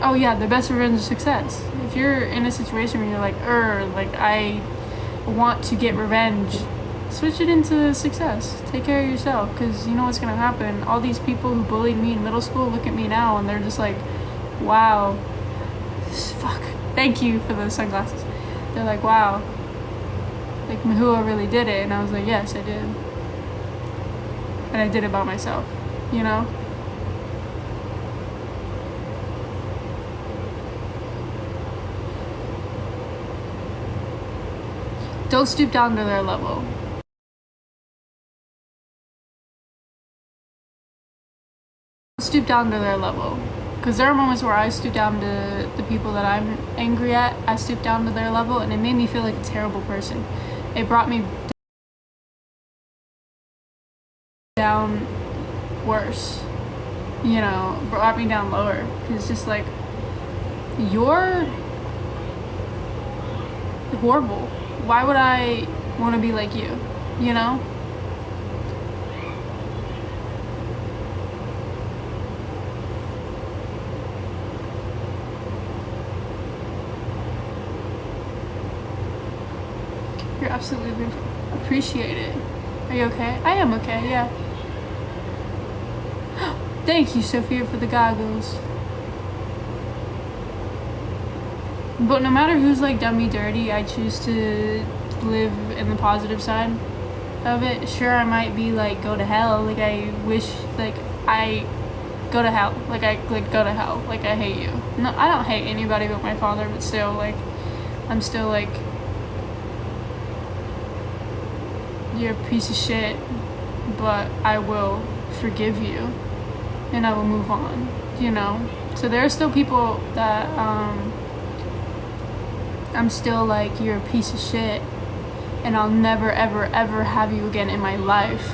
Oh yeah, the best revenge is success. If you're in a situation where you're like, I want to get revenge, switch it into success. Take care of yourself, because you know what's gonna happen. All these people who bullied me in middle school look at me now and they're just like, wow, fuck, thank you for the sunglasses. They're like, wow, like Maihua really did it. And I was like, yes, I did. And I did it by myself, you know? Don't stoop down to their level. Stoop down to their level. Because there are moments where I stoop down to the people that I'm angry at. I stoop down to their level, and it made me feel like a terrible person. It brought me down worse. You know, brought me down lower. It's just like, you're horrible. Why would I want to be like you? You know? You're absolutely beautiful. Appreciate it. Are you okay? I am okay, yeah. Thank you, Sophia, for the goggles. But no matter who's like done me dirty, I choose to live in the positive side of it. Sure, I might be like, go to hell. Like, I wish, like, I go to hell. Like, I like go to hell. Like, I hate you. No, I don't hate anybody but my father, but still, like, I'm still like, you're a piece of shit, but I will forgive you and I will move on, you know? So there are still people that I'm still like, you're a piece of shit and I'll never ever ever have you again in my life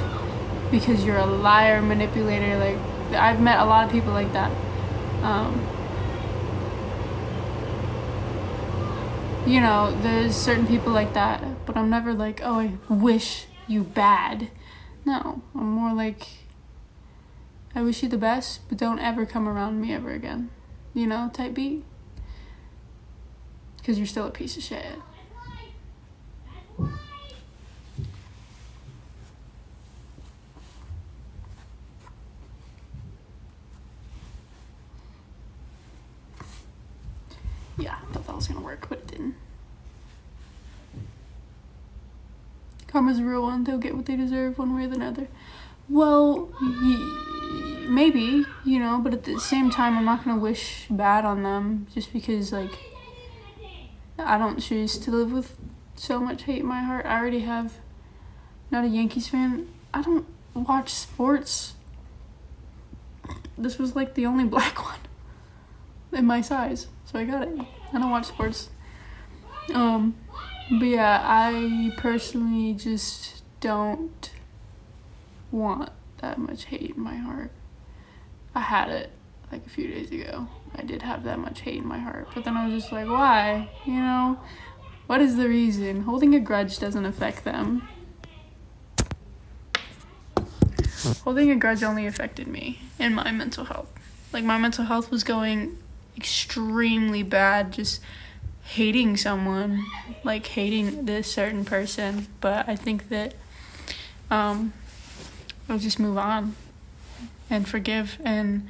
because you're a liar, manipulator. Like, I've met a lot of people like that. You know, there's certain people like that, but I'm never like, oh, I wish you bad. No, I'm more like, I wish you the best, but don't ever come around me ever again. You know, type beat. Because you're still a piece of shit. Yeah, I thought that was gonna work, but it didn't. Karma's a real one. They'll get what they deserve one way or another. Well, maybe, you know, but at the same time, I'm not gonna wish bad on them just because, like, I don't choose to live with so much hate in my heart. I already have. Not a Yankees fan. I don't watch sports. This was like the only black one in my size, so I got it. I don't watch sports. But yeah, I personally just don't want that much hate in my heart. I had it like a few days ago. I did have that much hate in my heart, but then I was just like, why? You know, what is the reason? Holding a grudge doesn't affect them. Holding a grudge only affected me and my mental health. Like, my mental health was going extremely bad, just hating someone, like hating this certain person. But I think that I'll just move on and forgive and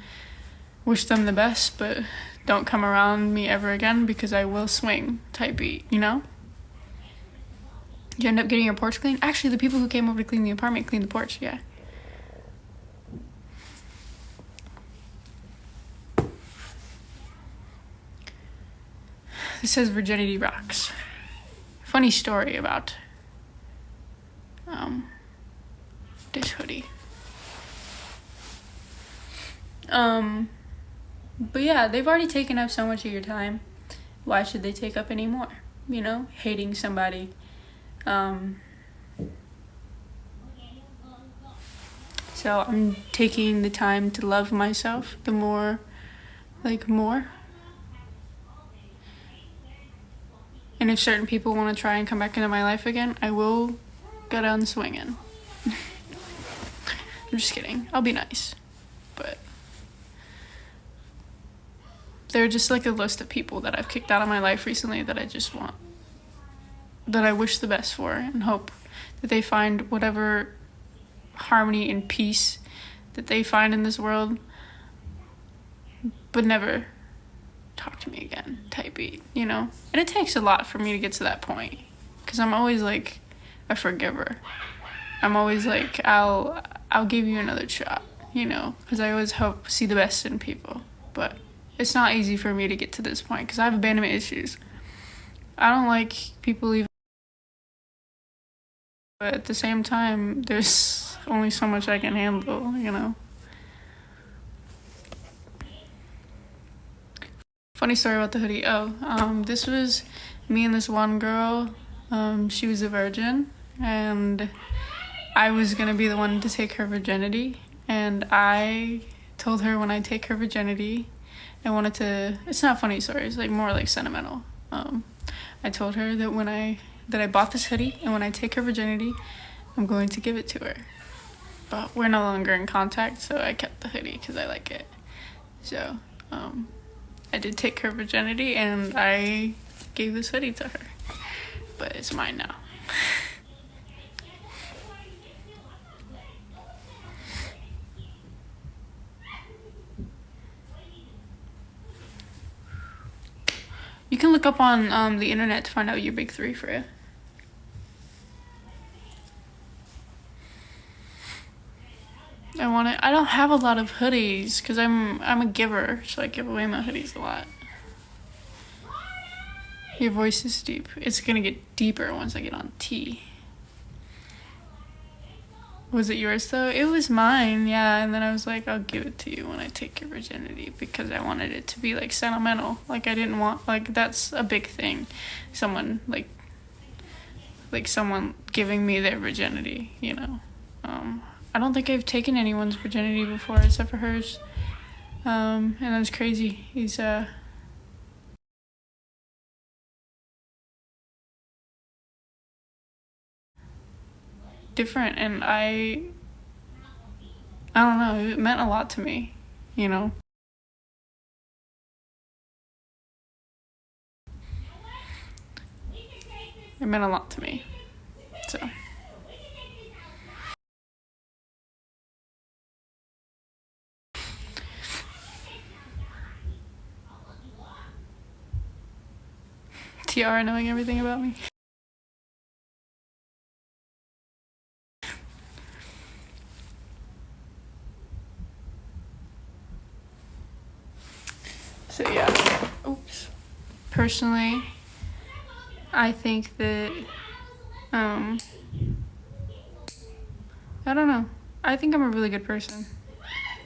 wish them the best, but don't come around me ever again because I will swing type beat, you know? You end up getting your porch cleaned? Actually, the people who came over to clean the apartment cleaned the porch, yeah. This says virginity rocks. Funny story about this hoodie. But yeah, they've already taken up so much of your time. Why should they take up any more? You know, hating somebody. So I'm taking the time to love myself the more. And if certain people want to try and come back into my life again, I will go down swinging. I'm just kidding. I'll be nice. But they're just like a list of people that I've kicked out of my life recently that I wish the best for, and hope that they find whatever harmony and peace that they find in this world, but never talk to me again type beat, you know? And it takes a lot for me to get to that point, because I'm always like a forgiver. I'm always like, I'll give you another shot, you know, because I always see the best in people. But it's not easy for me to get to this point because I have abandonment issues. I don't like people leaving, but at the same time, there's only so much I can handle, you know. Funny story about the hoodie. This was me and this one girl. She was a virgin, and I was gonna be the one to take her virginity. And I told her when I take her virginity, I wanted to. It's not a funny story. It's like more like sentimental. I told her that I bought this hoodie, and when I take her virginity, I'm going to give it to her. But we're no longer in contact, so I kept the hoodie because I like it. So, I did take her virginity, and I gave this hoodie to her. But it's mine now. You can look up on the internet to find out your big three, Freya. I don't have a lot of hoodies because I'm a giver, so I give away my hoodies a lot. Your voice is deep. It's gonna get deeper once I get on T. Was it yours though? It was mine, yeah. And then I was like, I'll give it to you when I take your virginity, because I wanted it to be like sentimental. Like I didn't want, like, that's a big thing. Someone like someone giving me their virginity, you know. I don't think I've taken anyone's virginity before except for hers. And that's crazy. He's different, and I don't know, it meant a lot to me, you know. It meant a lot to me. So Tiara knowing everything about me. So yeah, oops. Personally, I think that, I don't know. I think I'm a really good person.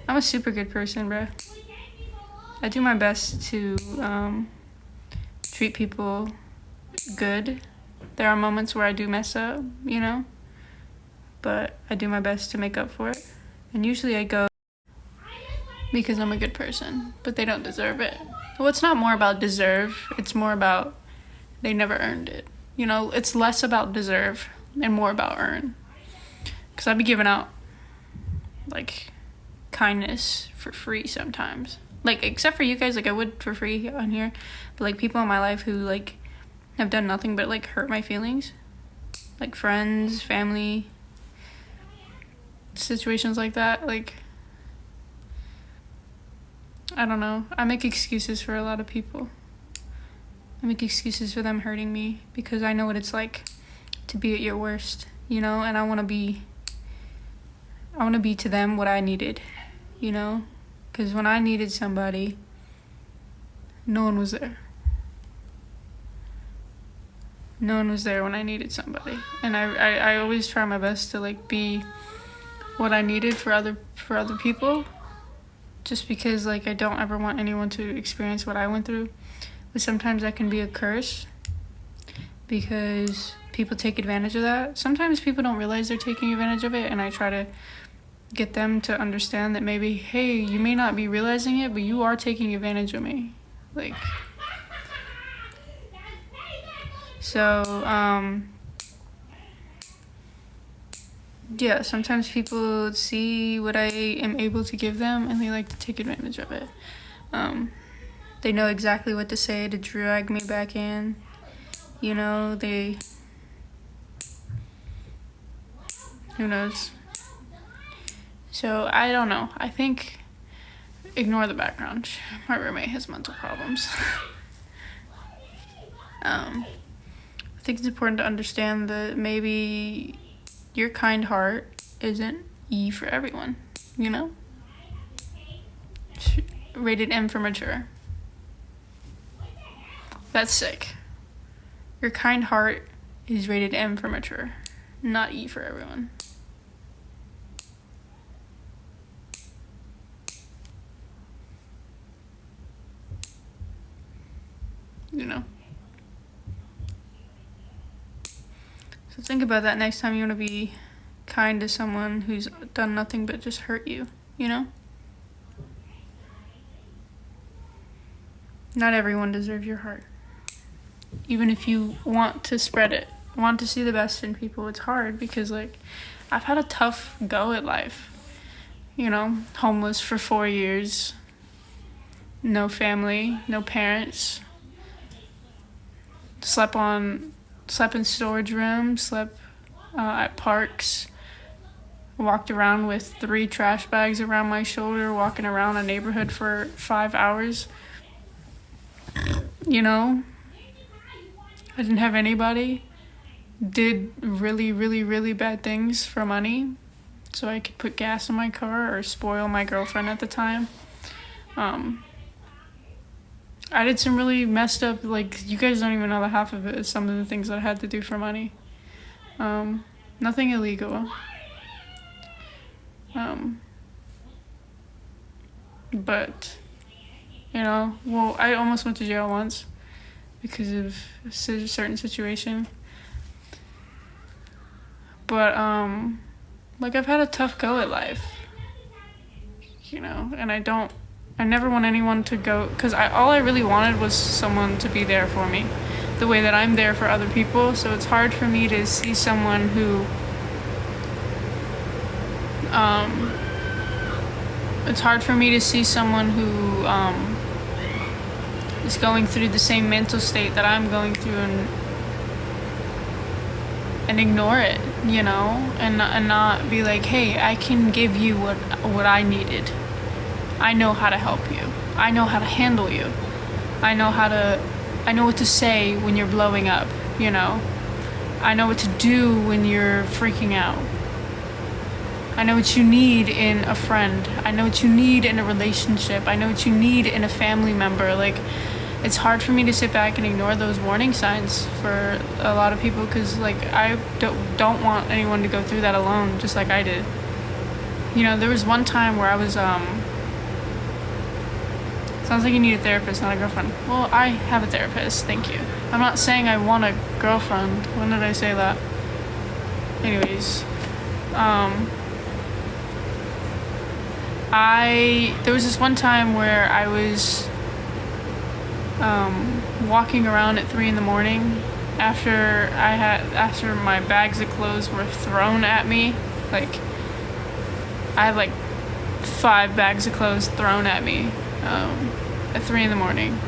I'm a super good person, bro. I do my best to treat people good. There are moments where I do mess up, you know, but I do my best to make up for it. And usually I go because I'm a good person, but they don't deserve it. Well, it's not more about deserve, it's more about they never earned it. You know, it's less about deserve and more about earn. Because I'd be giving out, like, kindness for free sometimes. Like, except for you guys, like, I would for free on here. But, like, people in my life who, like, have done nothing but, like, hurt my feelings. Like, friends, family, situations like that. Like, I don't know. I make excuses for a lot of people. I make excuses for them hurting me because I know what it's like to be at your worst, you know? And I want to be to them what I needed, you know? Because when I needed somebody, no one was there. No one was there when I needed somebody. And I always try my best to, like, be what I needed for other people. Just because, like, I don't ever want anyone to experience what I went through. But sometimes that can be a curse because people take advantage of that. Sometimes people don't realize they're taking advantage of it, and I try to get them to understand that maybe, hey, you may not be realizing it, but you are taking advantage of me. Like, so, yeah, sometimes people see what I am able to give them and they like to take advantage of it. They know exactly what to say to drag me back in. You know, who knows? So, I don't know. I think, ignore the background. My roommate has mental problems. I think it's important to understand that maybe your kind heart isn't E for everyone, you know? Rated M for mature. That's sick. Your kind heart is rated M for mature, not E for everyone. You know? So think about that next time you want to be kind to someone who's done nothing but just hurt you, you know? Not everyone deserves your heart. Even if you want to spread it, want to see the best in people, it's hard because, like, I've had a tough go at life. You know, homeless for 4 years, no family, no parents, slept in storage rooms, slept at parks, walked around with 3 trash bags around my shoulder, walking around a neighborhood for 5 hours. You know, I didn't have anybody, did really, really, really bad things for money so I could put gas in my car or spoil my girlfriend at the time. I did some really messed up, like, you guys don't even know the half of it, some of the things that I had to do for money. Nothing illegal. But, you know, well, I almost went to jail once because of a certain situation. But, like, I've had a tough go at life, you know, and I never want anyone to go, because all I really wanted was someone to be there for me, the way that I'm there for other people, so it's hard for me to see someone who, is going through the same mental state that I'm going through and ignore it, you know, and not be like, hey, I can give you what I needed. I know how to help you. I know how to handle you. I know what to say when you're blowing up, you know. I know what to do when you're freaking out. I know what you need in a friend. I know what you need in a relationship. I know what you need in a family member. Like, it's hard for me to sit back and ignore those warning signs for a lot of people because, like, I don't want anyone to go through that alone, just like I did. You know, there was one time where I was, sounds like you need a therapist, not a girlfriend. Well, I have a therapist, thank you. I'm not saying I want a girlfriend. When did I say that? Anyways, there was this one time where I was walking around at 3 a.m. after my bags of clothes were thrown at me. Like, I had like 5 bags of clothes thrown at me at 3 a.m.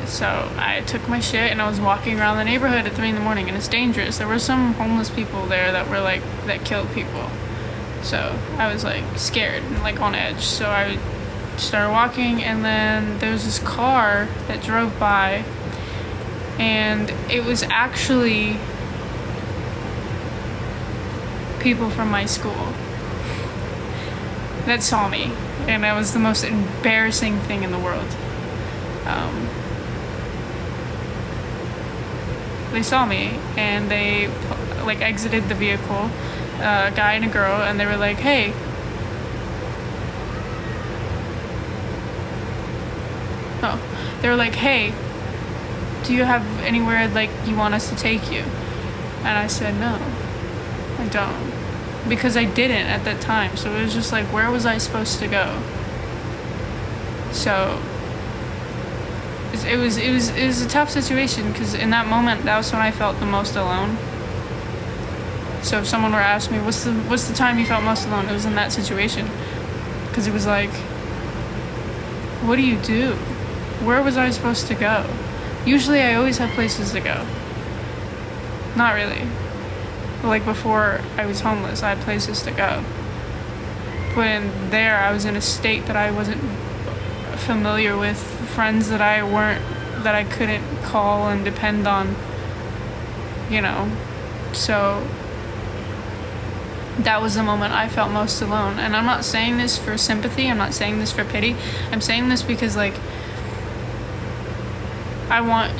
So I took my shit and I was walking around the neighborhood at 3 a.m. and it's dangerous. There were some homeless people there that killed people. So I was like scared and like on edge. So I started walking, and then there was this car that drove by, and it was actually people from my school that saw me, and that was the most embarrassing thing in the world. They saw me and they like exited the vehicle, a guy and a girl, and they were like, hey, they were like, hey, do you have anywhere like you want us to take you? And I said, no, I don't, because I didn't at that time. So it was just like, where was I supposed to go? So it was a tough situation, because in that moment, that was when I felt the most alone. So if someone were to ask me, what's the time you felt most alone? It was in that situation, because it was like, what do you do? Where was I supposed to go? Usually I always have places to go. Not really. Like before I was homeless, I had places to go. But in there, I was in a state that I wasn't familiar with, friends that I couldn't call and depend on, you know. So that was the moment I felt most alone. And I'm not saying this for sympathy, I'm not saying this for pity. I'm saying this because, like, I want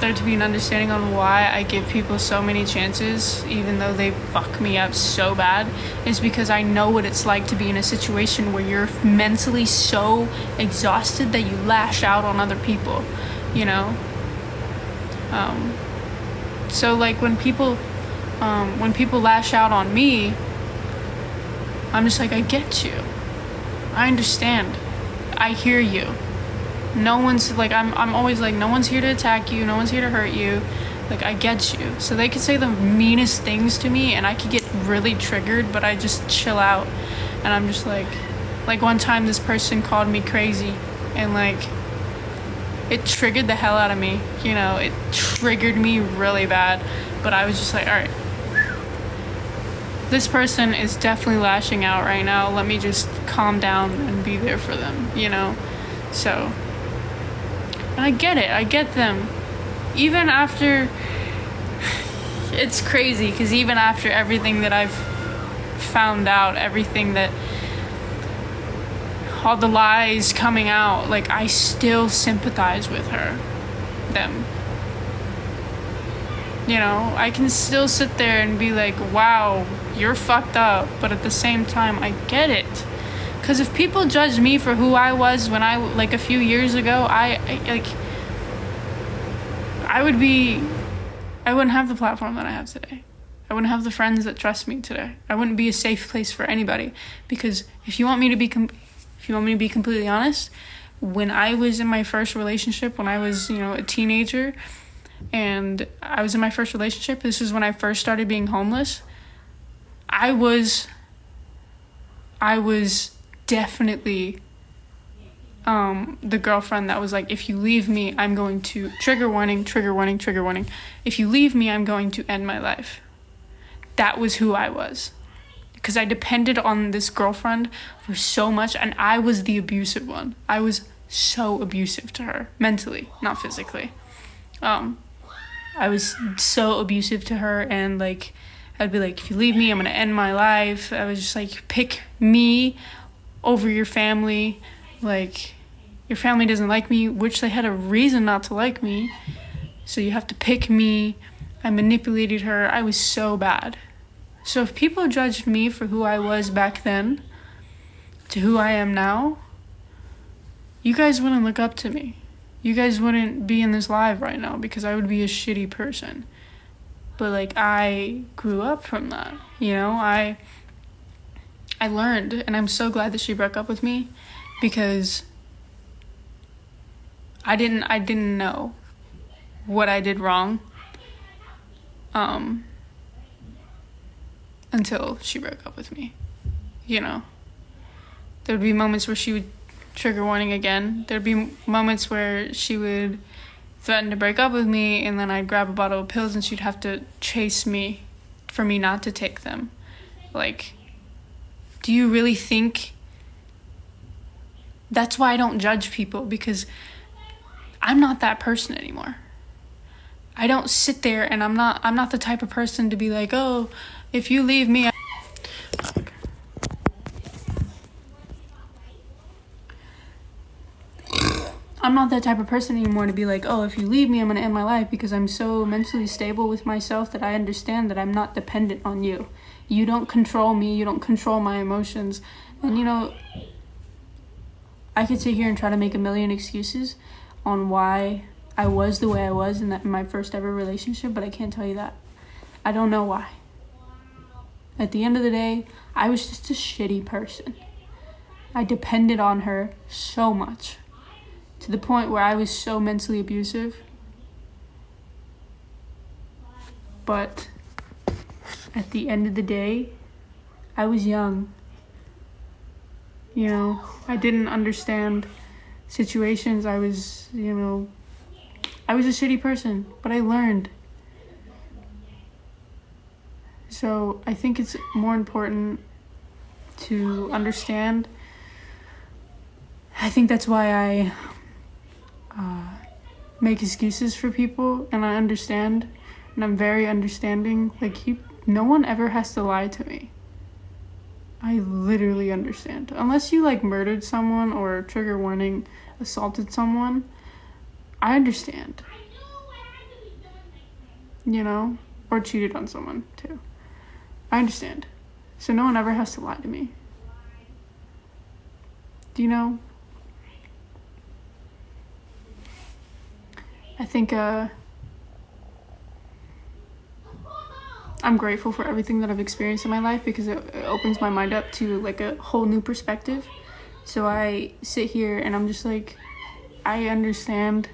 there to be an understanding on why I give people so many chances, even though they fuck me up so bad, is because I know what it's like to be in a situation where you're mentally so exhausted that you lash out on other people, you know? So, like, when people lash out on me, I'm just like, I get you. I understand. I hear you. No one's, like, I'm always like, no one's here to attack you, no one's here to hurt you. Like, I get you. So they could say the meanest things to me and I could get really triggered, but I just chill out. And I'm just like one time this person called me crazy and, like, it triggered the hell out of me. You know, it triggered me really bad. But I was just like, all right, this person is definitely lashing out right now. Let me just calm down and be there for them, you know? So, and I get it. I get them. Even after, it's crazy because even after everything that I've found out, everything that, all the lies coming out, like, I still sympathize with them. You know, I can still sit there and be like, wow, you're fucked up. But at the same time, I get it. Because if people judge me for who I was when like, a few years ago, I wouldn't have the platform that I have today. I wouldn't have the friends that trust me today. I wouldn't be a safe place for anybody. Because if you want me to be completely honest, when I was in my first relationship, when I was, you know, a teenager, and I was in my first relationship, this is when I first started being homeless, I was definitely the girlfriend that was like, if you leave me, I'm going to, trigger warning, if you leave me, I'm going to end my life. That was who I was. Because I depended on this girlfriend for so much, and I was the abusive one. I was so abusive to her, mentally, not physically. I was so abusive to her, and, like, I'd be like, if you leave me, I'm gonna end my life. I was just like, pick me over your family. Like, your family doesn't like me, which they had a reason not to like me. So you have to pick me. I manipulated her. I was so bad. So if people judged me for who I was back then to who I am now, you guys wouldn't look up to me. You guys wouldn't be in this live right now because I would be a shitty person. But, like, I grew up from that, you know? I learned, and I'm so glad that she broke up with me because I didn't know what I did wrong until she broke up with me, you know? There'd be moments where she would trigger warning again. There'd be moments where she would threaten to break up with me, and then I'd grab a bottle of pills and she'd have to chase me for me not to take them. Like, do you really think? That's why I don't judge people, because I'm not that person anymore. I don't sit there, and I'm not the type of person to be like, oh, if you leave me, I'm not that type of person anymore to be like, oh, if you leave me, I'm gonna end my life, because I'm so mentally stable with myself that I understand that I'm not dependent on you. You don't control me, you don't control my emotions. And, you know, I could sit here and try to make a million excuses on why I was the way I was in my first ever relationship, but I can't tell you that. I don't know why. At the end of the day, I was just a shitty person. I depended on her so much, to the point where I was so mentally abusive. But at the end of the day, I was young. You know, I didn't understand situations. I was, I was a shitty person, but I learned. So I think it's more important to understand. I think that's why I make excuses for people, and I understand, and I'm very understanding. Like, no one ever has to lie to me. I literally understand. Unless you, like, murdered someone or, trigger warning, assaulted someone, I understand. You know? Or cheated on someone, too. I understand. So no one ever has to lie to me. Do you know? I think, I'm grateful for everything that I've experienced in my life because it opens my mind up to, like, a whole new perspective. So I sit here and I'm just like, I understand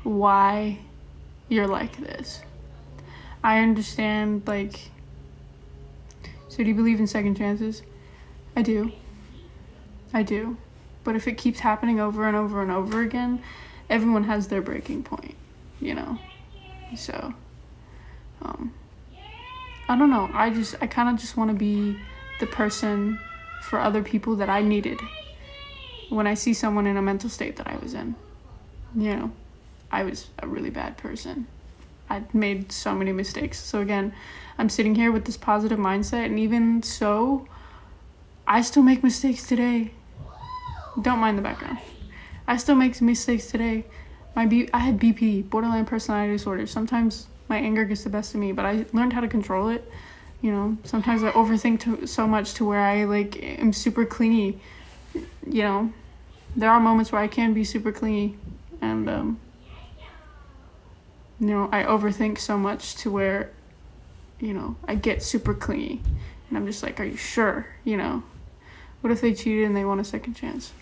why you're like this. I understand, like, so do you believe in second chances? I do. But if it keeps happening over and over and over again, everyone has their breaking point, you know? So, I don't know. I kind of just want to be the person for other people that I needed when I see someone in a mental state that I was in. You know, I was a really bad person. I made so many mistakes. So again, I'm sitting here with this positive mindset, and even so, I still make mistakes today. Don't mind the background. I still make mistakes today. I had BP, borderline personality disorder. Sometimes my anger gets the best of me, but I learned how to control it. You know, sometimes I overthink so much to where I, like, am super clingy. You know, there are moments where I can be super clingy, and you know, I overthink so much to where, you know, I get super clingy, and I'm just like, are you sure? You know, what if they cheated and they want a second chance?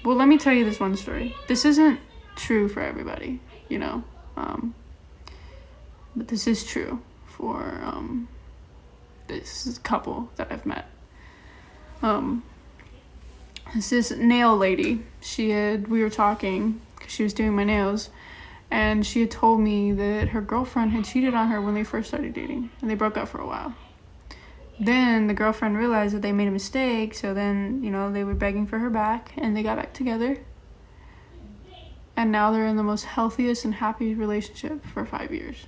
Well, let me tell you this one story. This isn't true for everybody, you know, but this is true for this couple that I've met. It's this nail lady. We were talking because she was doing my nails, and she had told me that her girlfriend had cheated on her when they first started dating, and they broke up for a while. Then the girlfriend realized that they made a mistake, so then, you know, they were begging for her back, and they got back together. And now they're in the most healthiest and happiest relationship for 5 years.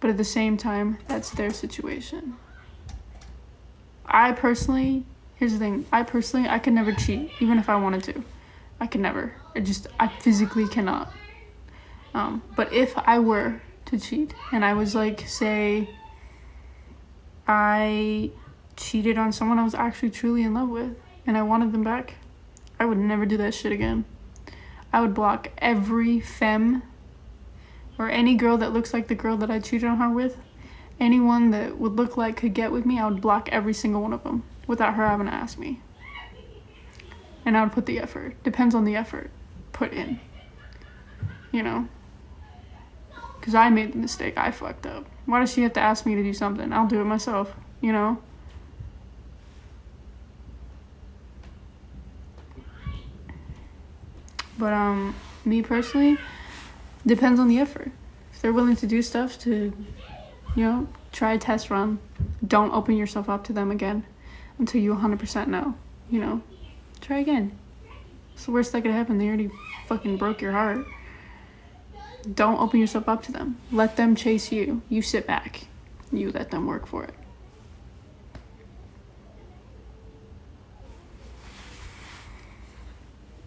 But at the same time, that's their situation. Here's the thing, I could never cheat, even if I wanted to. I could never. I physically cannot. But if I were to cheat, and I was like, say, I cheated on someone I was actually truly in love with, and I wanted them back, I would never do that shit again. I would block every femme or any girl that looks like the girl that I cheated on her with. Anyone that would look like could get with me, I would block every single one of them without her having to ask me. And I would put the effort. Depends on the effort put in. You know? Because I made the mistake. I fucked up. Why does she have to ask me to do something? I'll do it myself, you know? But, me personally, depends on the effort. If they're willing to do stuff to, you know, try a test run, don't open yourself up to them again until you 100% know, you know? Try again. It's the worst that could happen. They already fucking broke your heart. Don't open yourself up to them. Let them chase you. You sit back. You let them work for it.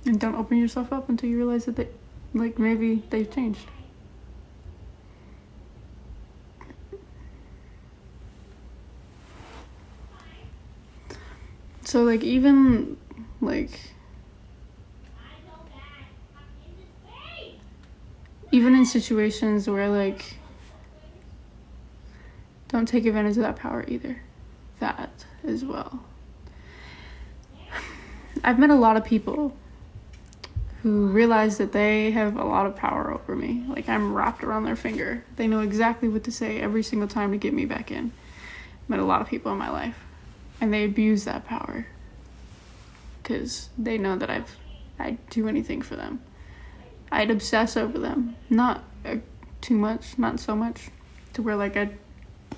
And don't open yourself up until you realize that maybe they've changed. So, even in situations where, don't take advantage of that power either. That as well. I've met a lot of people who realize that they have a lot of power over me. I'm wrapped around their finger. They know exactly what to say every single time to get me back in. met a lot of people in my life, and they abuse that power because they know that I'd do anything for them. I'd obsess over them, not too much, not so much, to where like I'd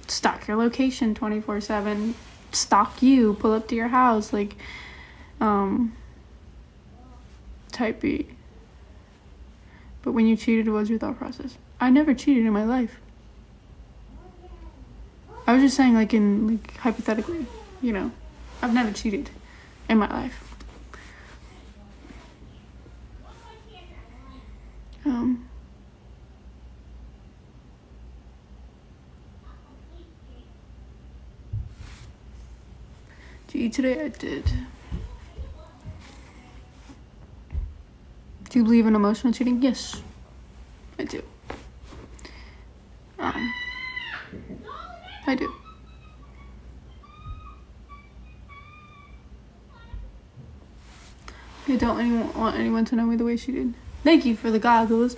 stalk your location 24/7, stalk you, pull up to your house, like type B. But when you cheated, what was your thought process? I never cheated in my life. I was just saying, like, hypothetically, I've never cheated in my life. Did you eat today? I did. Do you believe in emotional cheating? Yes, I do. I do. I don't want anyone to know me the way she did. Thank you for the goggles.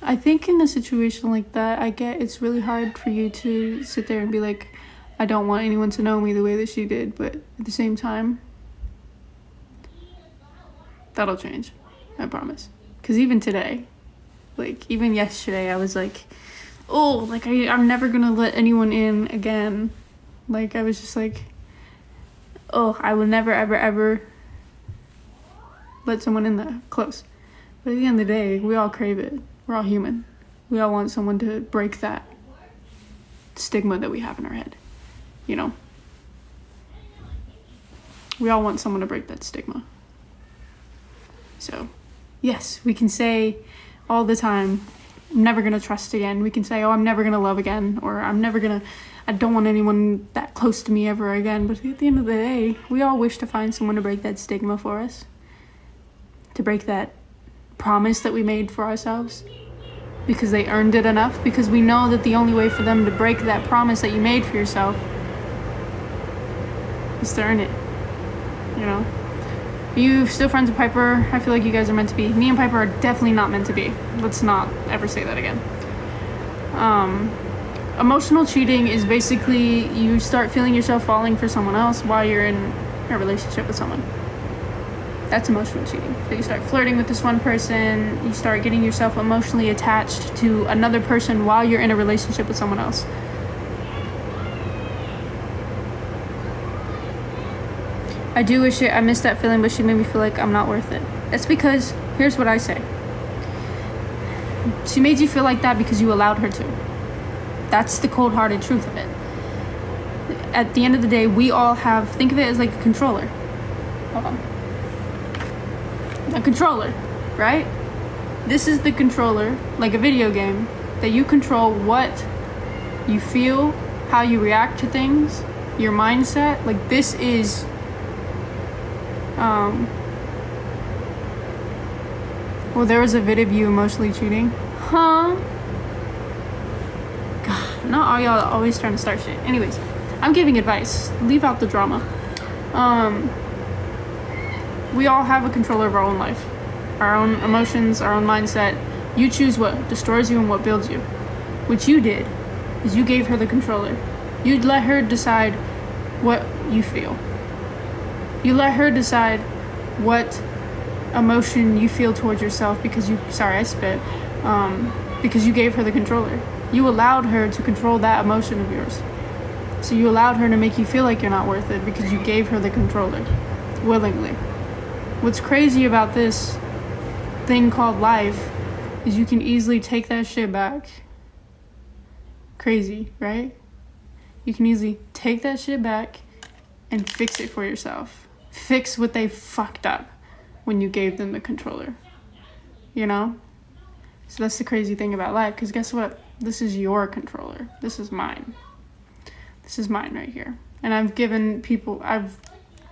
I think in a situation like that, I get it's really hard for you to sit there and be like, I don't want anyone to know me the way that she did, but at the same time, that'll change. I promise. Because even today, even yesterday, I was like, oh, I'm never gonna let anyone in again. I was just like, oh, I will never, ever, ever let someone in that close. But at the end of the day, we all crave it. We're all human. We all want someone to break that stigma that we have in our head. We all want someone to break that stigma. So, yes, we can say all the time, I'm never going to trust again. We can say, oh, I'm never going to love again. Or I don't want anyone that close to me ever again. But at the end of the day, we all wish to find someone to break that stigma for us. To break that promise that we made for ourselves. Because they earned it enough. Because we know that the only way for them to break that promise that you made for yourself is to earn it. Are you still friends with Piper? I feel like you guys are meant to be. Me and Piper are definitely not meant to be. Let's not ever say that again. Emotional cheating is basically you start feeling yourself falling for someone else while you're in a relationship with someone. That's emotional cheating. So you start flirting with this one person, you start getting yourself emotionally attached to another person while you're in a relationship with someone else. I do wish I missed that feeling, but she made me feel like I'm not worth it. That's because, here's what I say. She made you feel like that because you allowed her to. That's the cold-hearted truth of it. At the end of the day, we all think of it as like a controller. Hold on. A controller, right? This is the controller, like a video game, that you control what you feel, how you react to things, your mindset. This is well, there was a vid of you emotionally cheating. Huh? God, not all y'all always trying to start shit. Anyways, I'm giving advice. Leave out the drama. We all have a controller of our own life. Our own emotions, our own mindset. You choose what destroys you and what builds you. What you did is you gave her the controller. You let her decide what you feel. You let her decide what emotion you feel towards yourself because you gave her the controller. You allowed her to control that emotion of yours. So you allowed her to make you feel like you're not worth it because you gave her the controller willingly. What's crazy about this thing called life is you can easily take that shit back. Crazy, right? You can easily take that shit back and fix it for yourself. Fix what they fucked up when you gave them the controller. So that's the crazy thing about life, because guess what? This is your controller. This is mine. This is mine right here. And I've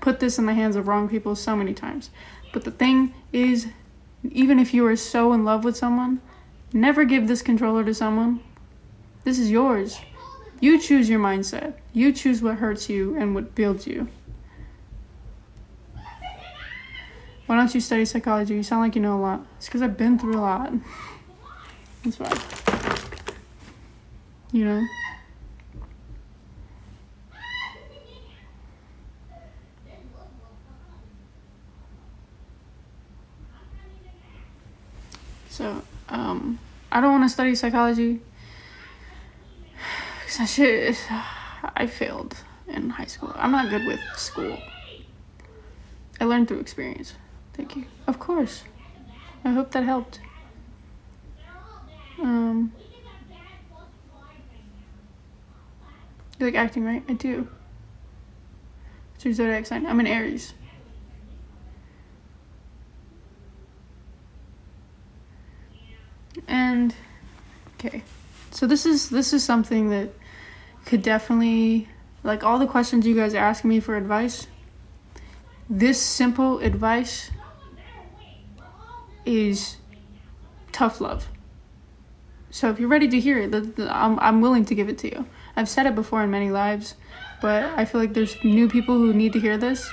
put this in the hands of wrong people so many times. But the thing is, even if you are so in love with someone, never give this controller to someone. This is yours. You choose your mindset. You choose what hurts you and what builds you. Why don't you study psychology? You sound like you know a lot. It's because I've been through a lot. That's why. So, I don't want to study psychology. Cause I failed in high school. I'm not good with school. I learned through experience. Thank you. Of course. I hope that helped. You like acting, right? I do. What's your zodiac sign? I'm an Aries. And okay, so this is something that could definitely, like, all the questions you guys are asking me for advice. This simple advice is tough love. So if you're ready to hear it, I'm willing to give it to you. I've said it before in many lives, but I feel like there's new people who need to hear this.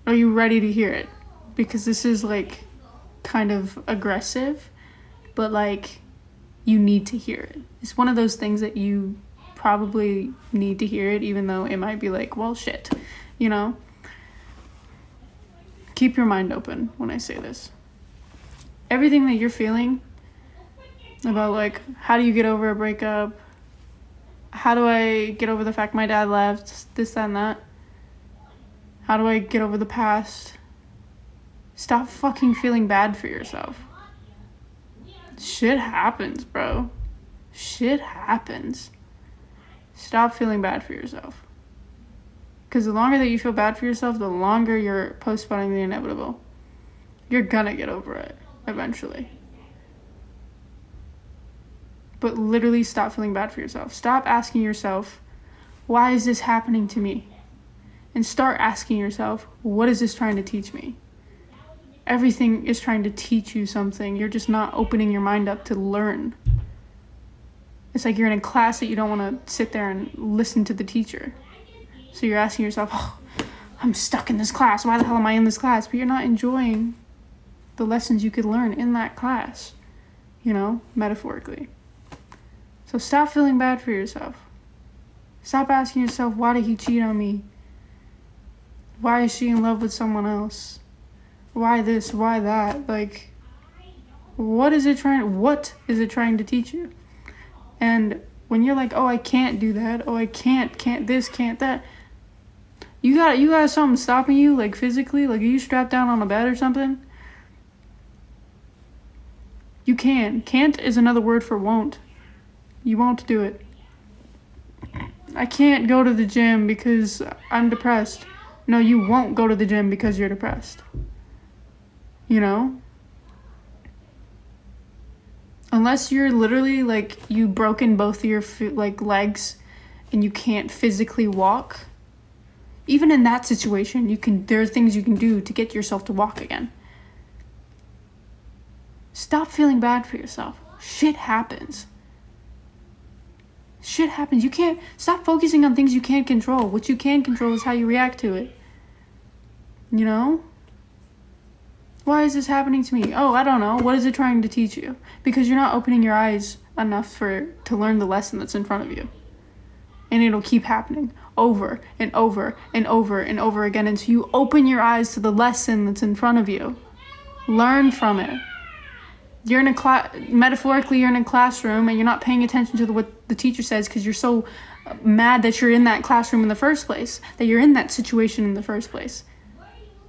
Are you ready to hear it? Because this is, like, kind of aggressive, but, like, you need to hear it. It's one of those things that you probably need to hear it, even though it might be like, well, shit, you know? Keep your mind open when I say this. Everything that you're feeling about, like, how do you get over a breakup? How do I get over the fact my dad left? This, that, and that. How do I get over the past? Stop fucking feeling bad for yourself. Shit happens, bro. Shit happens. Stop feeling bad for yourself. Because the longer that you feel bad for yourself, the longer you're postponing the inevitable. You're gonna get over it eventually. But literally stop feeling bad for yourself. Stop asking yourself, why is this happening to me? And start asking yourself, what is this trying to teach me? Everything is trying to teach you something. You're just not opening your mind up to learn. It's like you're in a class that you don't want to sit there and listen to the teacher. So you're asking yourself, oh, I'm stuck in this class. Why the hell am I in this class? But you're not enjoying the lessons you could learn in that class, you know, metaphorically. So stop feeling bad for yourself. Stop asking yourself, why did he cheat on me? Why is she in love with someone else? Why this? Why that? Like, what is it trying to teach you? And when you're like, oh, I can't do that. Oh, I can't this, can't that. You got something stopping you, like, physically? Like, are you strapped down on a bed or something? You can. Can't is another word for won't. You won't do it. I can't go to the gym because I'm depressed. No, you won't go to the gym because you're depressed. You know? Unless you're literally, like, you've broken both of your, legs and you can't physically walk. Even in that situation, there are things you can do to get yourself to walk again. Stop feeling bad for yourself. Shit happens. Shit happens. You can't stop focusing on things you can't control. What you can control is how you react to it. You know? Why is this happening to me? Oh, I don't know. What is it trying to teach you? Because you're not opening your eyes enough to learn the lesson that's in front of you. And it'll keep happening over and over and over and over again until you open your eyes to the lesson that's in front of you. Learn from it. You're in metaphorically, you're in a classroom and you're not paying attention to what the teacher says because you're so mad that you're in that classroom in the first place, that you're in that situation in the first place.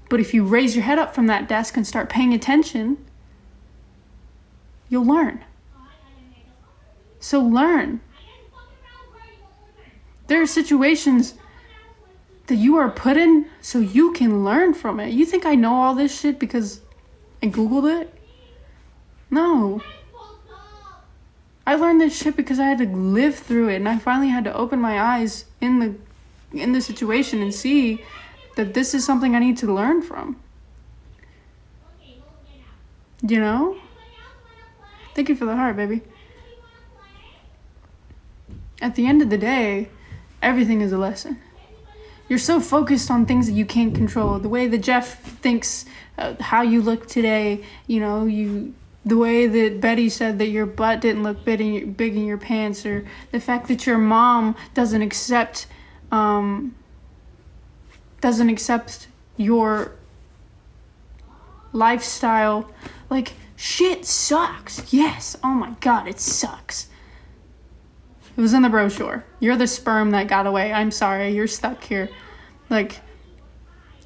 But if you raise your head up from that desk and start paying attention, you'll learn. So learn. There are situations that you are put in so you can learn from it. You think I know all this shit because I Googled it? No. I learned this shit because I had to live through it, and I finally had to open my eyes in the situation and see that this is something I need to learn from. You know? Thank you for the heart, baby. At the end of the day, everything is a lesson. You're so focused on things that you can't control. The way that Jeff thinks how you look today, you know, the way that Betty said that your butt didn't look big in your pants, or the fact that your mom doesn't accept your lifestyle. Like, Shit sucks. Yes. Oh my God, it sucks. It was in the brochure. You're the sperm that got away. I'm sorry. You're stuck here. Like,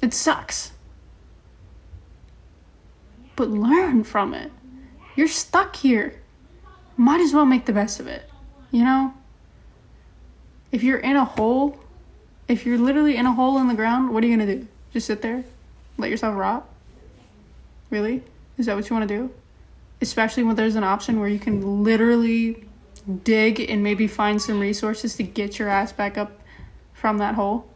it sucks. But learn from it. You're stuck here. Might as well make the best of it. You know? If you're in a hole, if you're literally in a hole in the ground, what are you going to do? Just sit there? Let yourself rot? Really? Is that what you want to do? Especially when there's an option where you can literally dig and maybe find some resources to get your ass back up from that hole.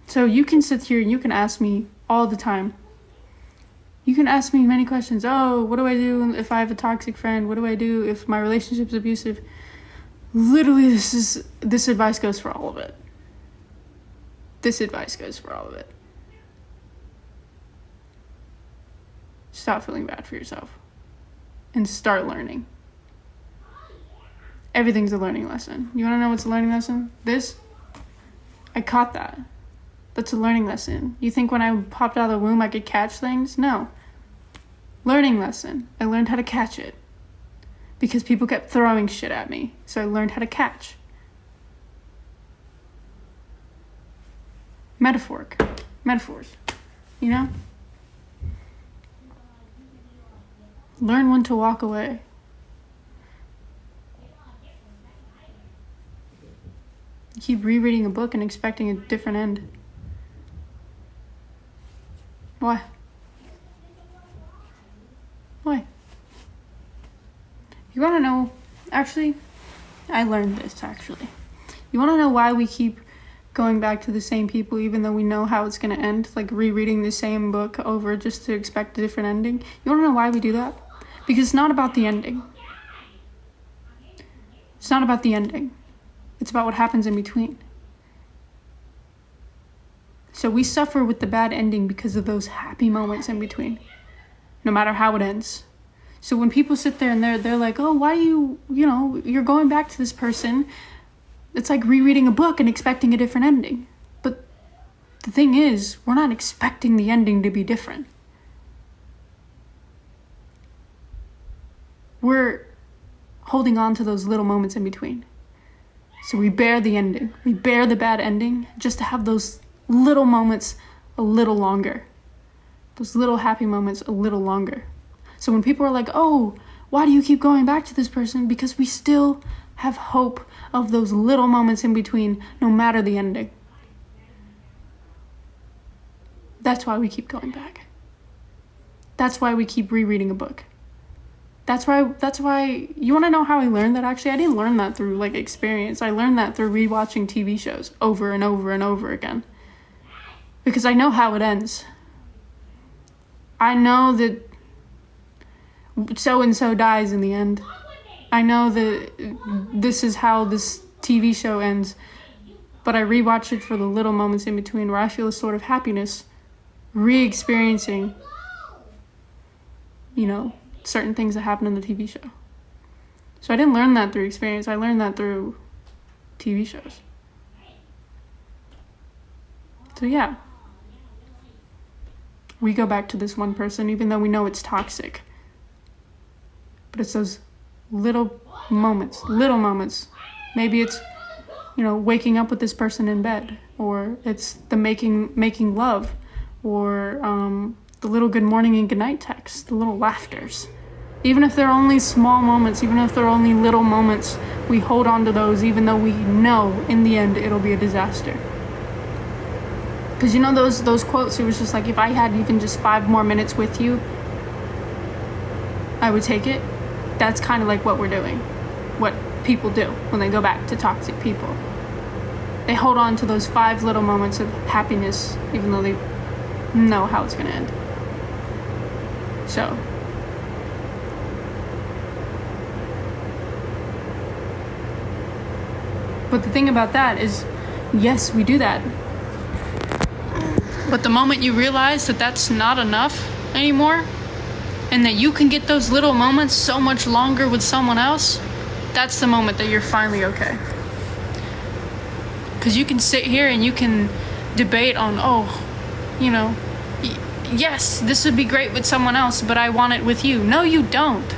So you can sit here and you can ask me all the time. You can ask me many questions. Oh, what do I do if I have a toxic friend? What do I do if my relationship's abusive? Literally, this advice goes for all of it. This advice goes for all of it. Stop feeling bad for yourself and start learning. Everything's a learning lesson. You want to know what's a learning lesson? This, I caught that. That's a learning lesson. You think when I popped out of the womb I could catch things? No. Learning lesson. I learned how to catch it. Because people kept throwing shit at me. So I learned how to catch. Metaphors. You know? Learn when to walk away. You keep rereading a book and expecting a different end. Why? Why? You want to know, actually, I learned this, actually. You want to know why we keep going back to the same people even though we know how it's going to end? Like rereading the same book over just to expect a different ending? You want to know why we do that? Because it's not about the ending. It's not about the ending. It's about what happens in between. So we suffer with the bad ending because of those happy moments in between, no matter how it ends. So when people sit there and they're like, oh, why do you're going back to this person. It's like rereading a book and expecting a different ending. But the thing is, we're not expecting the ending to be different. We're holding on to those little moments in between. So we bear the ending. We bear the bad ending just to have those little moments a little longer. Those little happy moments a little longer. So when people are like, oh, why do you keep going back to this person? Because we still have hope of those little moments in between, no matter the ending. That's why we keep going back. That's why we keep rereading a book. That's why, you want to know how I learned that? Actually, I didn't learn that through experience. I learned that through rewatching TV shows over and over and over again. Because I know how it ends. I know that so-and-so dies in the end. I know that this is how this TV show ends. But I rewatch it for the little moments in between where I feel a sort of happiness re-experiencing, certain things that happen in the TV show. So I didn't learn that through experience. I learned that through TV shows. So yeah. We go back to this one person even though we know it's toxic. But it's those little moments. Maybe it's, waking up with this person in bed, or it's the making love, or the little good morning and good night texts, the little laughters. Even if they're only small moments, even if they're only little moments, we hold on to those even though we know in the end it'll be a disaster. Because those quotes, it was just like, if I had even just 5 more minutes with you, I would take it. That's kind of like what we're doing. What people do when they go back to toxic people. They hold on to those 5 little moments of happiness, even though they know how it's going to end. So. But the thing about that is, yes, we do that. But the moment you realize that that's not enough anymore, and that you can get those little moments so much longer with someone else, that's the moment that you're finally okay. Because you can sit here and you can debate on, yes, this would be great with someone else, but I want it with you. No, you don't.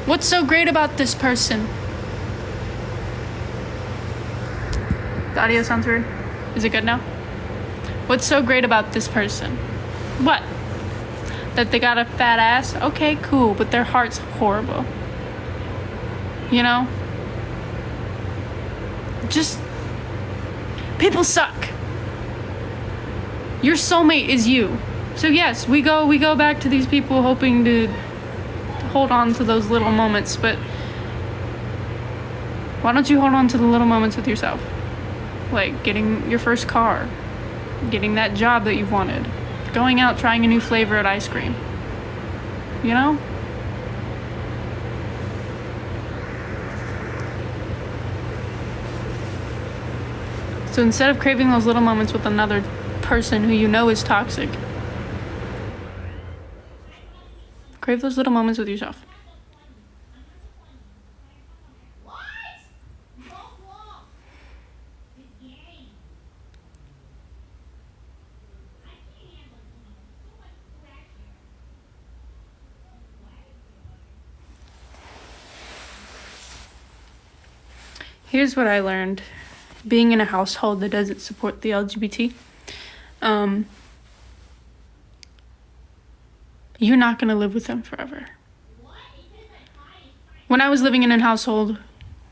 What's so great about this person? The audio sounds weird. Is it good now? What's so great about this person? What? That they got a fat ass? Okay, cool, but their heart's horrible. You know? Just, people suck. Your soulmate is you. So yes, we go back to these people hoping to hold on to those little moments, but why don't you hold on to the little moments with yourself? Like getting your first car, getting that job that you've wanted, going out trying a new flavor at ice cream. You know? So instead of craving those little moments with another person who you know is toxic, crave those little moments with yourself. Here's what I learned being in a household that doesn't support the LGBT. You're not going to live with them forever. When I was living in a household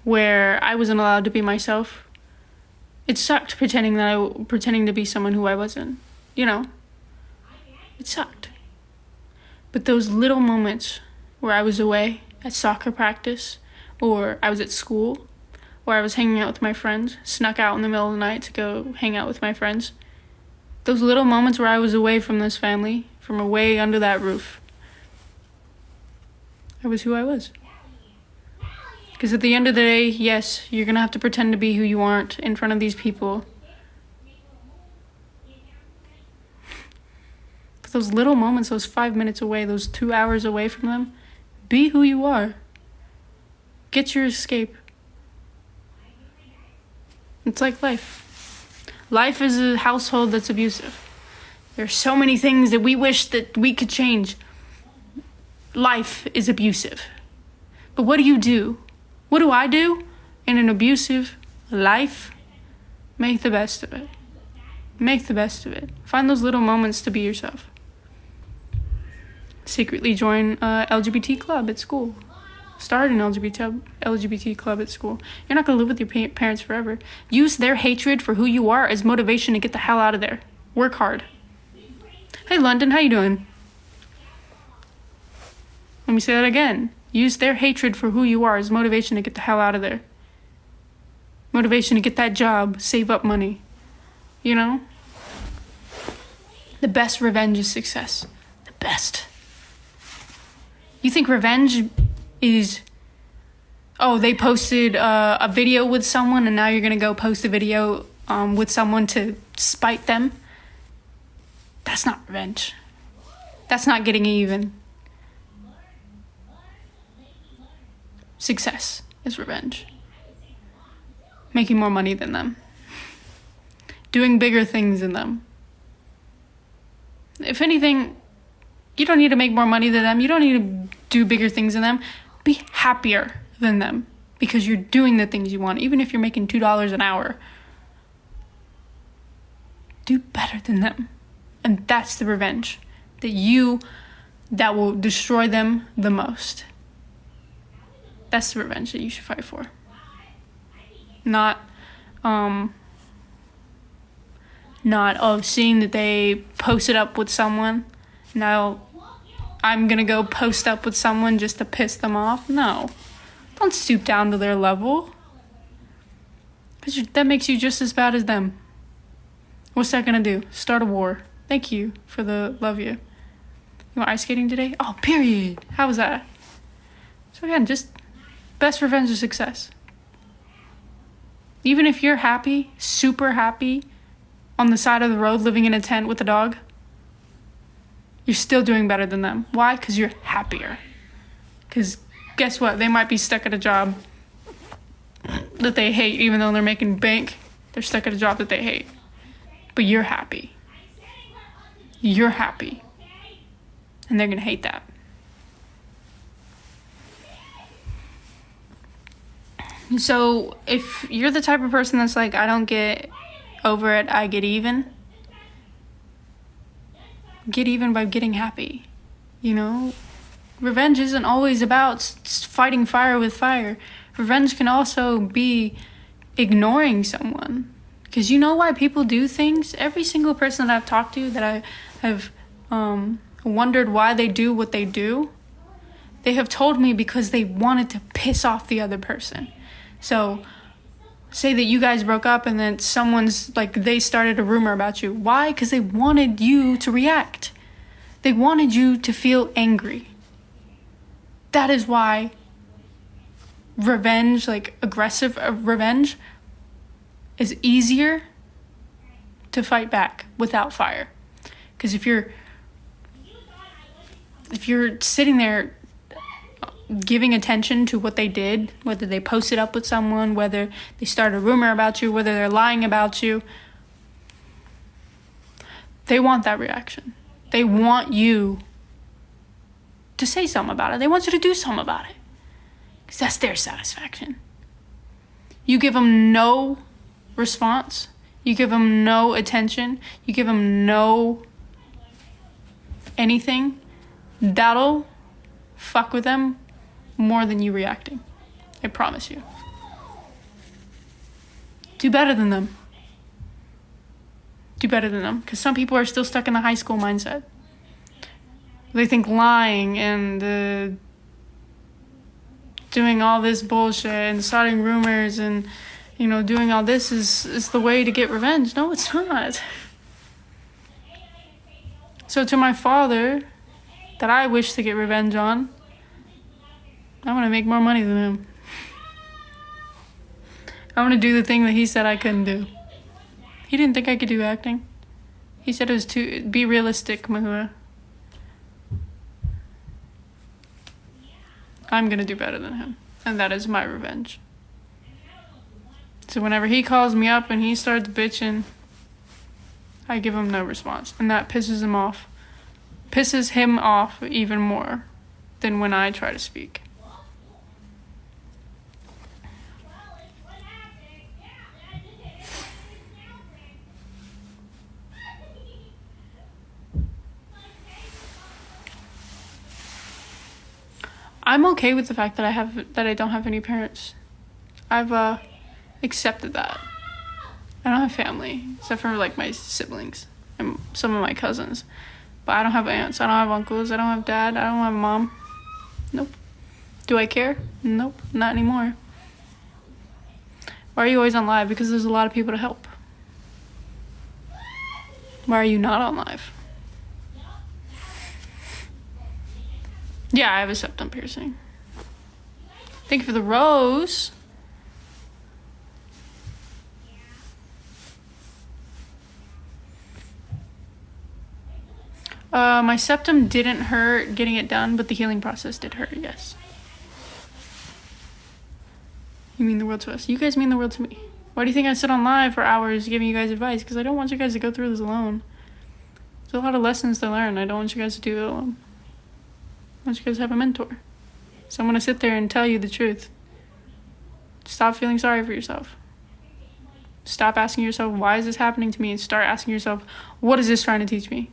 where I wasn't allowed to be myself, it sucked pretending to be someone who I wasn't. You know, it sucked. But those little moments where I was away at soccer practice, or I was at school, or I was hanging out with my friends, snuck out in the middle of the night to go hang out with my friends. Those little moments where I was away from this family, from away under that roof, I was who I was. Because at the end of the day, yes, you're going to have to pretend to be who you aren't in front of these people. But those little moments, those 5 minutes away, those 2 hours away from them, be who you are. Get your escape. It's like life. Life is a household that's abusive. There's so many things that we wish that we could change. Life is abusive. But what do? What do I do in an abusive life? Make the best of it. Make the best of it. Find those little moments to be yourself. Secretly join a LGBT club at school. Start an LGBT club at school. You're not going to live with your parents forever. Use their hatred for who you are as motivation to get the hell out of there. Work hard. Hey, London, how you doing? Let me say that again. Use their hatred for who you are as motivation to get the hell out of there. Motivation to get that job, save up money. You know? The best revenge is success. The best. You think revenge is, oh, they posted a video with someone and now you're going to go post a video with someone to spite them? That's not revenge. That's not getting even. Success is revenge. Making more money than them. Doing bigger things than them. If anything, you don't need to make more money than them. You don't need to do bigger things than them. Be happier than them because you're doing the things you want, even if you're making $2 an hour. Do better than them. And that's the revenge that will destroy them the most. That's the revenge that you should fight for. Not seeing that they posted up with someone. Now I'm gonna go post up with someone just to piss them off. No. Don't stoop down to their level. Because that makes you just as bad as them. What's that gonna do? Start a war. Thank you for the love you. You want ice skating today? Oh, period. How was that? So again, just best revenge is success. Even if you're happy, super happy, on the side of the road living in a tent with a dog, you're still doing better than them. Why? Because you're happier. Because guess what? They might be stuck at a job that they hate, even though they're making bank. They're stuck at a job that they hate. But you're happy. you're happy. And they're going to hate that. So if you're the type of person that's like, I don't get over it, I get even. Get even by getting happy. You know? Revenge isn't always about fighting fire with fire. Revenge can also be ignoring someone. Because you know why people do things? Every single person that I've talked to that I have wondered why they do what they do, they have told me because they wanted to piss off the other person. So say that you guys broke up and then someone's like, they started a rumor about you. Why? Because they wanted you to react. They wanted you to feel angry. That is why revenge, like aggressive revenge, is easier to fight back without fire. Because if you're sitting there giving attention to what they did, whether they posted up with someone, whether they started a rumor about you, whether they're lying about you, they want that reaction. They want you to say something about it. They want you to do something about it. Because that's their satisfaction. You give them no response. You give them no attention. You give them no anything. That'll fuck with them more than you reacting. I promise you. Do better than them. Do better than them. Because some people are still stuck in the high school mindset. They think lying and doing all this bullshit and starting rumors and, you know, doing all this is the way to get revenge. No, it's not. So to my father, that I wish to get revenge on, I want to make more money than him. I want to do the thing that he said I couldn't do. He didn't think I could do acting. He said it was too... Be realistic, Maihua. I'm going to do better than him. And that is my revenge. So whenever he calls me up and he starts bitching, I give him no response. And that pisses him off. Pisses him off even more than when I try to speak. I'm okay with the fact that I don't have any parents. I've accepted that. I don't have family, except for like my siblings and some of my cousins. But I don't have aunts, I don't have uncles, I don't have dad, I don't have mom. Nope. Do I care? Nope, not anymore. Why are you always on live? Because there's a lot of people to help. Why are you not on live? Yeah, I have a septum piercing. Thank you for the rose. My septum didn't hurt getting it done, but the healing process did hurt, yes. You mean the world to us. You guys mean the world to me. Why do you think I sit on live for hours giving you guys advice? Because I don't want you guys to go through this alone. There's a lot of lessons to learn. I don't want you guys to do it alone. I want you guys to have a mentor. Someone to sit there and tell you the truth. Stop feeling sorry for yourself. Stop asking yourself, why is this happening to me? And start asking yourself, what is this trying to teach me?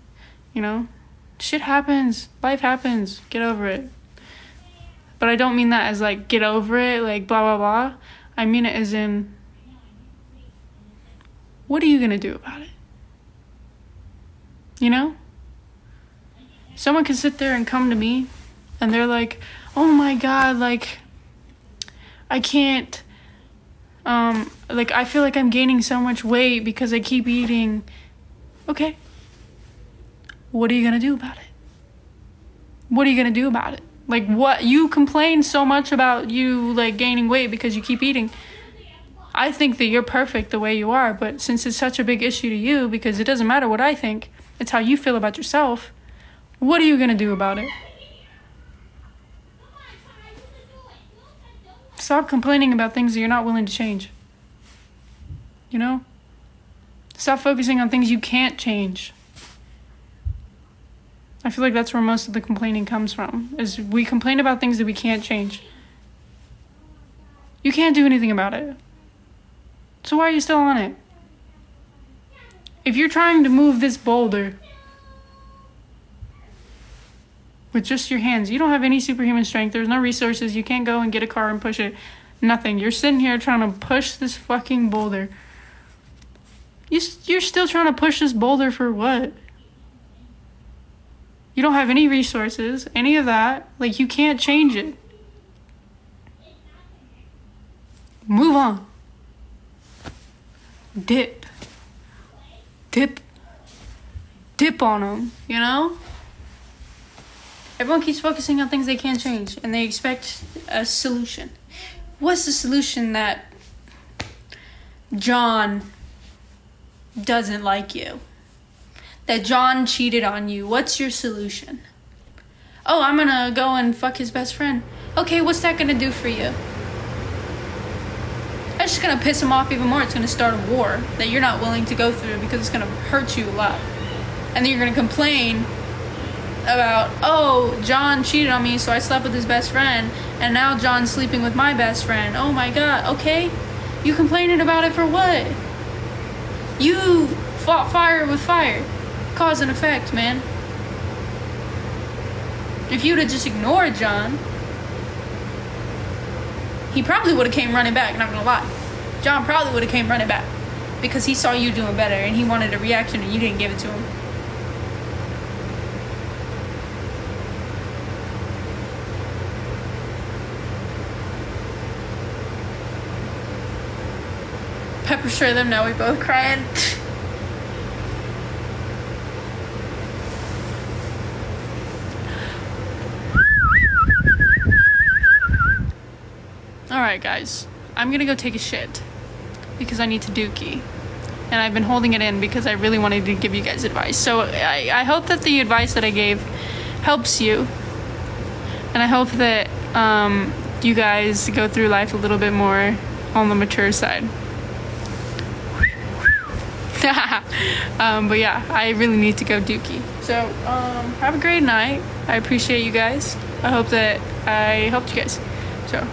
You know? Shit happens. Life happens. Get over it. But I don't mean that as like, get over it, like blah, blah, blah. I mean it as in, what are you going to do about it? You know? Someone can sit there and come to me and they're like, oh my God, like, I can't, like, I feel like I'm gaining so much weight because I keep eating. Okay. What are you going to do about it? What are you going to do about it? Like, what? You complain so much about you, like, gaining weight because you keep eating. I think that you're perfect the way you are, but since it's such a big issue to you, because it doesn't matter what I think, it's how you feel about yourself, what are you going to do about it? Stop complaining about things that you're not willing to change. You know? Stop focusing on things you can't change. I feel like that's where most of the complaining comes from, is we complain about things that we can't change. You can't do anything about it. So why are you still on it? If you're trying to move this boulder with just your hands, you don't have any superhuman strength, there's no resources, you can't go and get a car and push it, nothing. You're sitting here trying to push this fucking boulder. You're still trying to push this boulder for what? You don't have any resources, any of that. Like, you can't change it. Move on. Dip on them, you know? Everyone keeps focusing on things they can't change, and they expect a solution. What's the solution that John doesn't like you? That John cheated on you? What's your solution? Oh, I'm gonna go and fuck his best friend. Okay, what's that gonna do for you? That's just gonna piss him off even more. It's gonna start a war that you're not willing to go through because it's gonna hurt you a lot. And then you're gonna complain about, oh, John cheated on me, so I slept with his best friend, and now John's sleeping with my best friend. Oh my god, okay? You complaining about it for what? You fought fire with fire. Cause and effect, man. If you'd have just ignored John, he probably would have came running back, not gonna lie. John probably would have came running back because he saw you doing better and he wanted a reaction and you didn't give it to him. Pepper spray them, now we both crying. Alright guys, I'm gonna go take a shit because I need to dookie. And I've been holding it in because I really wanted to give you guys advice. So I hope that the advice that I gave helps you. And I hope that you guys go through life a little bit more on the mature side. But yeah, I really need to go dookie. So have a great night. I appreciate you guys. I hope that I helped you guys. So